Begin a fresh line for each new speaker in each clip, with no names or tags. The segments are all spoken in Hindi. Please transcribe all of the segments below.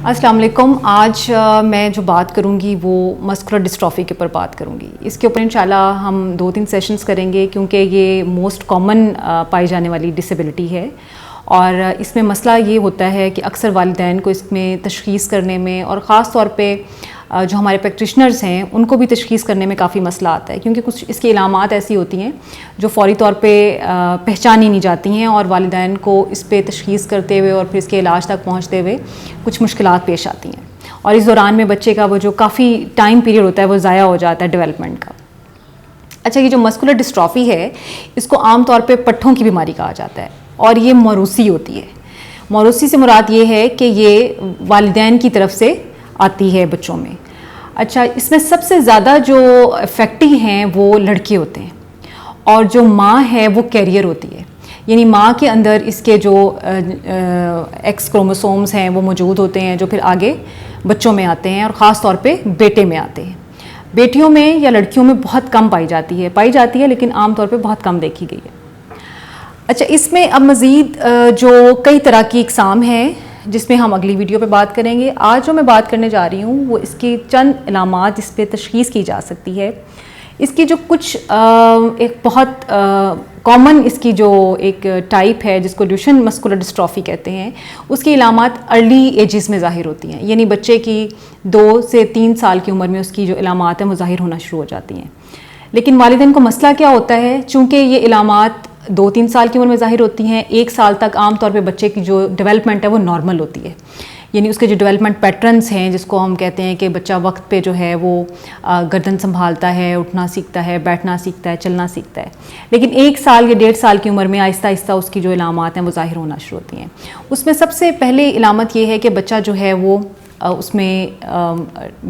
अस्सलाम वालेकुम। आज मैं जो बात करूंगी वो मस्कुलर डिस्ट्रॉफी के ऊपर बात करूंगी। इसके ऊपर इंशाल्लाह हम 2-3 सेशंस करेंगे क्योंकि ये मोस्ट कॉमन पाई जाने वाली डिसेबिलिटी है और इसमें मसला ये होता है कि अक्सर वालिदैन को इसमें तशख़ीस करने में और ख़ास तौर पे जो हमारे प्रैक्टिशनर्स हैं उनको भी तशख़ीस करने में काफ़ी मसला आता है क्योंकि कुछ इसकी इलामात ऐसी होती हैं जो फ़ौरी तौर पे पहचानी नहीं जाती हैं और वालिदैन को इस पे तशख़ीस करते हुए और फिर इसके इलाज तक पहुँचते हुए कुछ मुश्किलात पेश आती हैं और इस दौरान में बच्चे का वो जो काफ़ी टाइम पीरियड होता है वो ज़ाया हो जाता है डेवलपमेंट का। अच्छा, ये जो मस्कुलर डिस्ट्रॉफी है इसको आम तौर पे पट्ठों की बीमारी कहा जाता है और ये मौरूसी होती है। मौरूसी से मुराद ये है कि ये वालिदैन की तरफ से आती है बच्चों में। अच्छा, इसमें सबसे ज़्यादा जो इफेक्टिव हैं वो लड़के होते हैं और जो माँ है वो कैरियर होती है, यानी माँ के अंदर इसके जो एक्स क्रोमोसोम्स हैं वो मौजूद होते हैं जो फिर आगे बच्चों में आते हैं और ख़ास तौर पे बेटे में आते हैं। बेटियों में या लड़कियों में बहुत कम पाई जाती है लेकिन आम तौर पे बहुत कम देखी गई है। अच्छा, इसमें अब मज़ीद जो कई तरह की इकसाम हैं जिसमें हम अगली वीडियो पे बात करेंगे। आज जो मैं बात करने जा रही हूँ वो इसकी चंद इलामात जिस पे तशख़ीस की जा सकती है। इसकी जो कुछ एक बहुत कॉमन इसकी जो एक टाइप है जिसको ड्यूशन मस्कुलर डिस्ट्रॉफी कहते हैं, उसकी इलामात अर्ली एजेस में ज़ाहिर होती हैं, यानी बच्चे की 2 से 3 साल की उम्र में उसकी जो इलामात हैं वो ज़ाहिर होना शुरू हो जाती हैं। लेकिन वालिदैन को मसला क्या होता है, चूँकि ये इलामात 2-3 साल की उम्र में ज़ाहिर होती हैं, 1 साल तक आम तौर पे बच्चे की जो डेवलपमेंट है वो नॉर्मल होती है, यानी उसके जो डेवलपमेंट पैटर्न्स हैं जिसको हम कहते हैं कि बच्चा वक्त पे जो है वो गर्दन संभालता है, उठना सीखता है, बैठना सीखता है, चलना सीखता है। लेकिन 1 साल या 1.5 साल की उम्र में आहिस्ता आहिस्ता उसकी जो इलामात हैं वो ज़ाहिर होना शुरू होती हैं। उसमें सबसे पहले इलामत ये है कि बच्चा जो है वो उसमें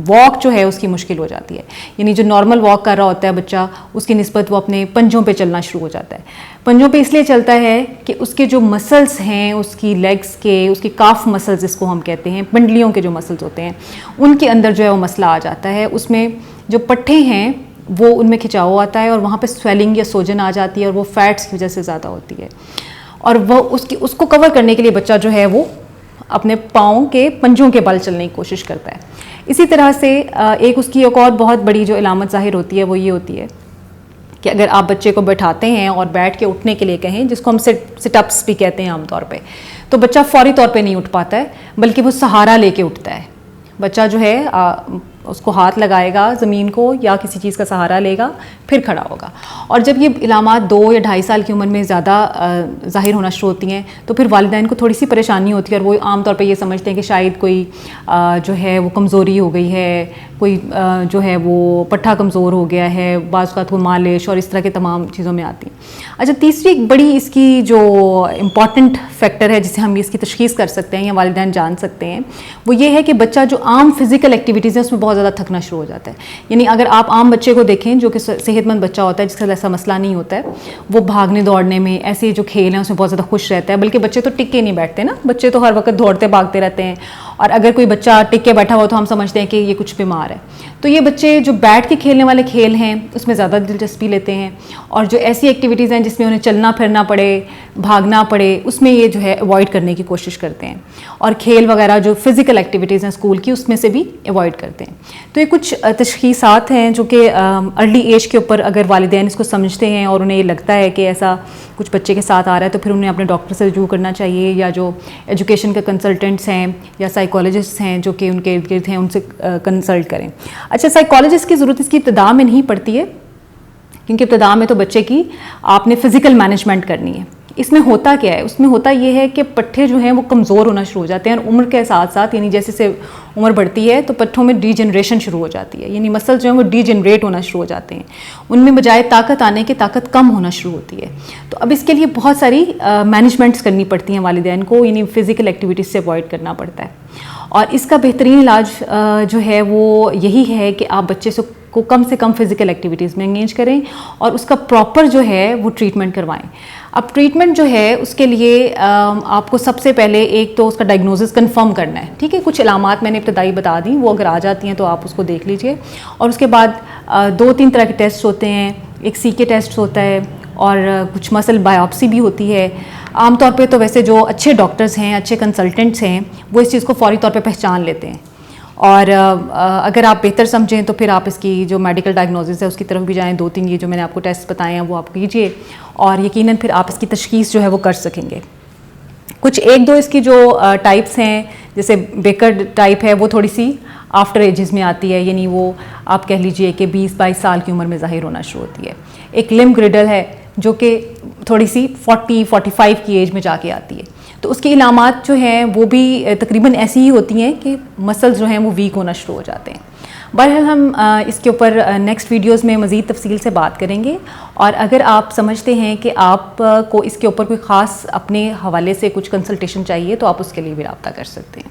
वॉक जो है उसकी मुश्किल हो जाती है, यानी जो नॉर्मल वॉक कर रहा होता है बच्चा उसकी निस्बत वो अपने पंजों पे चलना शुरू हो जाता है। पंजों पे इसलिए चलता है कि उसके जो मसल्स हैं उसकी लेग्स के, उसकी काफ मसल्स जिसको हम कहते हैं, पिंडलियों के जो मसल्स होते हैं उनके अंदर जो है वो मसला आ जाता है। उसमें जो पट्ठे हैं वो उनमें खिंचाव आता है और वहाँ पर स्वेलिंग या सोजन आ जाती है और वो फैट्स की वजह से ज़्यादा होती है और वो उसको कवर करने के लिए बच्चा जो है वो अपने पाँव के पंजों के बल चलने की कोशिश करता है। इसी तरह से एक उसकी एक और बहुत बड़ी जो इलामत ज़ाहिर होती है वो ये होती है कि अगर आप बच्चे को बैठाते हैं और बैठ के उठने के लिए कहें, जिसको हम सिटअप्स भी कहते हैं आमतौर पे, तो बच्चा फौरी तौर पे नहीं उठ पाता है बल्कि वो सहारा लेके उठता है। बच्चा जो है उसको हाथ लगाएगा ज़मीन को या किसी चीज़ का सहारा लेगा फिर खड़ा होगा और जब ये इलामात 2 या 2.5 साल की उम्र में ज़्यादा ज़ाहिर होना शुरू होती हैं तो फिर वालिदैन को थोड़ी सी परेशानी होती है और वो आम तौर पे ये समझते हैं कि शायद कोई जो है वो कमज़ोरी हो गई है, कोई जो है वो पट्ठा कमज़ोर हो गया है, बाज़ औक़ात वो मालिश और इस तरह के तमाम चीज़ों में आती हैं। अच्छा, तीसरी एक बड़ी इसकी जो इम्पॉर्टेंट फैक्टर है जिसे हम इसकी तशख़ीस कर सकते हैं या वालिदैन जान सकते हैं वो ये है कि बच्चा जो आम फिज़िकल एक्टिविटीज़ है उसमें बहुत ज़्यादा थकना शुरू हो जाता है। यानी अगर आप आम बच्चे को देखें जो कि सेहतमंद बच्चा होता है जिसका ऐसा मसला नहीं होता है, वो भागने दौड़ने में, ऐसे जो खेल हैं उसमें बहुत ज़्यादा खुश रहता है, बल्कि बच्चे तो टिक के नहीं बैठते ना, बच्चे तो हर वक्त दौड़ते भागते रहते हैं और अगर कोई बच्चा टिक के बैठा हुआ तो हम समझते हैं कि ये कुछ बीमार है। तो ये बच्चे जो बैठ के खेलने वाले खेल हैं उसमें ज़्यादा दिलचस्पी लेते हैं और जो ऐसी एक्टिविटीज़ हैं जिसमें उन्हें चलना फिरना पड़े, भागना पड़े, उसमें ये जो है अवॉइड करने की कोशिश करते हैं और खेल वगैरह जो फिज़िकल एक्टिविटीज़ हैं स्कूल की उसमें से भी अवॉइड करते हैं। तो ये कुछ तशख़ीसात हैं जो कि अर्ली एज के ऊपर अगर वालिदैन इसको समझते हैं और उन्हें ये लगता है कि ऐसा कुछ बच्चे के साथ आ रहा है तो फिर उन्हें अपने डॉक्टर से रजू करना चाहिए या जो एजुकेशन के कंसल्टेंट्स हैं या साइकोलॉजिस्ट हैं जो कि उनके इर्द गिर्द हैं उनसे कंसल्ट करें। अच्छा, साइकोलॉजिस्ट की ज़रूरत इसकी इब्तिदा में नहीं पड़ती है क्योंकि इब्तिदा में तो बच्चे की आपने फ़िज़िकल मैनेजमेंट करनी है। इसमें होता क्या है, उसमें होता ये है कि पट्ठे जो हैं वो कमज़ोर होना शुरू हो जाते हैं और उम्र के साथ साथ, यानी जैसे से उम्र बढ़ती है तो पट्ठों में डीजनरेशन शुरू हो जाती है, यानी मसल जो है वो डीजनरेट होना शुरू हो जाते हैं, उनमें बजाय ताकत आने की ताकत कम होना शुरू होती है। तो अब इसके लिए बहुत सारी मैनेजमेंट्स करनी पड़ती हैं वालिदैन को, यानी फ़िज़िकल एक्टिविटीज़ से अवॉइड करना पड़ता है और इसका बेहतरीन इलाज जो है वो यही है कि आप बच्चे को कम से कम फ़िज़िकल एक्टिविटीज़ में एंगेज करें और उसका प्रॉपर जो है वो ट्रीटमेंट करवाएं। अब ट्रीटमेंट जो है उसके लिए आपको सबसे पहले एक तो उसका डायग्नोसिस कंफर्म करना है, ठीक है। कुछ इलामात मैंने इब्तदाई बता दी, वो अगर आ जाती हैं तो आप उसको देख लीजिए और उसके बाद 2-3 तरह के टेस्ट होते हैं। एक CK टेस्ट होता है और कुछ मसल बायोप्सी भी होती है। आमतौर पे तो वैसे जो अच्छे डॉक्टर्स हैं, अच्छे कंसल्टेंट्स हैं, वो इस चीज़ को फौरी तौर पे पहचान लेते हैं और अगर आप बेहतर समझें तो फिर आप इसकी जो मेडिकल डायग्नोसिस है उसकी तरफ भी जाएँ। 2-3 ये जो मैंने आपको टेस्ट बताए हैं वो आप कीजिए और यकीनन फिर आप इसकी तशख़ीस जो है वो कर सकेंगे। कुछ 1-2 इसकी जो टाइप्स हैं, जैसे बेकर टाइप है, वो थोड़ी सी आफ्टर एजेस में आती है, यानी वो आप कह लीजिए कि 20-22 साल की उम्र में ज़ाहिर होना शुरू होती है। एक लिम्ब ग्रिडल है जो कि थोड़ी सी 40-45 की एज में जाके आती है, तो उसकी इलामात जो हैं वो भी तकरीबन ऐसी ही होती हैं कि मसल्स जो हैं वो वीक होना शुरू हो जाते हैं। बहरहाल हम इसके ऊपर नेक्स्ट वीडियोस में मज़ीद तफसील से बात करेंगे और अगर आप समझते हैं कि आपको इसके ऊपर कोई ख़ास अपने हवाले से कुछ कंसल्टेशन चाहिए तो आप उसके लिए भी रब्ता कर सकते हैं।